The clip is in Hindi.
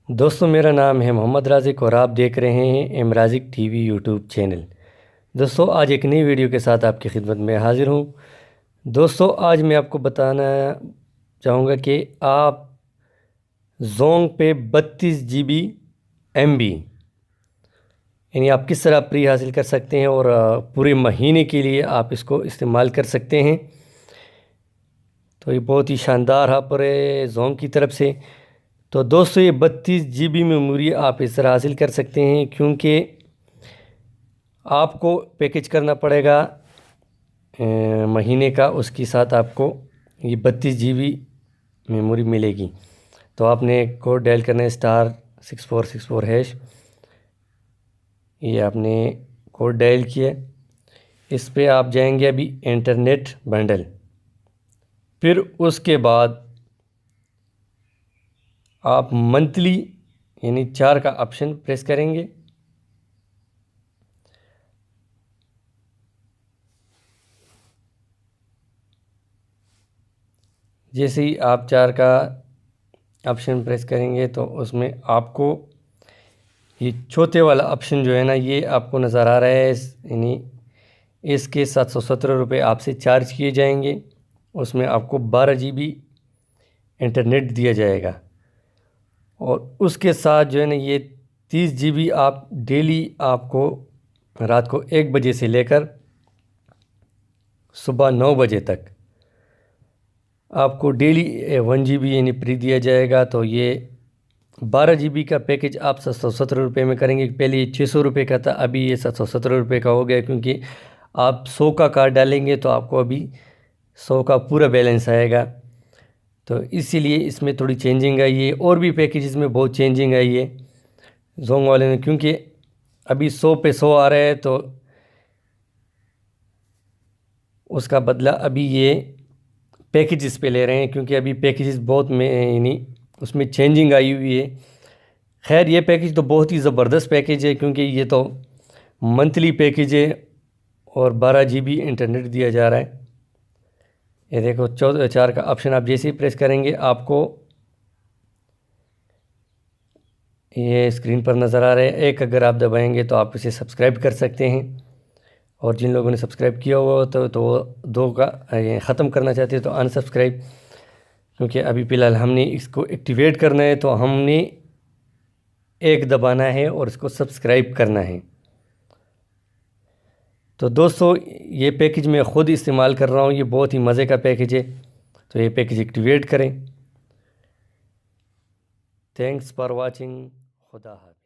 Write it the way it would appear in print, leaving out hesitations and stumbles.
दोस्तों, मेरा नाम है मोहम्मद राज़िक और आप देख रहे हैं एम राज़िक टीवी यूट्यूब चैनल। दोस्तों, आज एक नई वीडियो के साथ आपकी खिदमत में हाज़िर हूँ। दोस्तों, आज मैं आपको बताना चाहूँगा कि आप जोंग पे 32 GB MB यानी आप किस तरह फ्री हासिल कर सकते हैं और पूरे महीने के लिए आप इसको इस्तेमाल कर सकते हैं। तो ये बहुत ही शानदार ऑफर है जोंग की तरफ से। तो दोस्तों, ये 32 GB मेमोरी आप इस तरह हासिल कर सकते हैं क्योंकि आपको पैकेज करना पड़ेगा महीने का, उसके साथ आपको ये 32 GB मेमोरी मिलेगी। तो आपने कोड डायल करना है *6464#। ये आपने कोड डायल किया, इस पे आप जाएंगे अभी इंटरनेट बंडल। फिर उसके बाद आप मंथली यानी 4 का ऑप्शन प्रेस करेंगे। जैसे ही आप 4 का ऑप्शन प्रेस करेंगे तो उसमें आपको ये चौथे वाला ऑप्शन जो है ना, ये आपको नज़र आ रहा है, यानी इसके 717 रुपये आपसे चार्ज किए जाएंगे। उसमें आपको 12 GB इंटरनेट दिया जाएगा और उसके साथ जो है ना, ये 30 GB आप डेली आपको रात को 1 बजे से लेकर सुबह 9 बजे तक आपको डेली 1 GB यानी फ्री दिया जाएगा। तो ये 12 GB का पैकेज आप 717 रुपये में करेंगे। पहले ये 600 रुपये का था, अभी ये 717 रुपये का हो गया क्योंकि आप 100 का कार्ड डालेंगे तो आपको अभी 100 का पूरा बैलेंस आएगा। तो इसीलिए इसमें थोड़ी चेंजिंग आई है। और भी पैकेजेस में बहुत चेंजिंग आई है जोंग वाले में, क्योंकि अभी 100 पे 100 आ रहा है तो उसका बदला अभी ये पैकेजेस पे ले रहे हैं, क्योंकि अभी पैकेजेस बहुत में यानी उसमें चेंजिंग आई हुई है। खैर, ये पैकेज तो बहुत ही ज़बरदस्त पैकेज है क्योंकि ये तो मंथली पैकेज है और 12 GB इंटरनेट दिया जा रहा है। ये देखो 4 का ऑप्शन आप जैसे ही प्रेस करेंगे आपको ये स्क्रीन पर नज़र आ रहा है। एक अगर आप दबाएंगे तो आप इसे सब्सक्राइब कर सकते हैं, और जिन लोगों ने सब्सक्राइब किया हुआ तो वो 2 का ख़त्म करना चाहते हैं तो अनसब्सक्राइब, क्योंकि अभी फ़िलहाल हमने इसको एक्टिवेट करना है तो हमने एक दबाना है और इसको सब्सक्राइब करना है। तो दोस्तों, ये पैकेज मैं ख़ुद इस्तेमाल कर रहा हूँ, ये बहुत ही मज़े का पैकेज है। तो ये पैकेज एक्टिवेट करें। Thanks for watching. खुदा हाफ़िज़।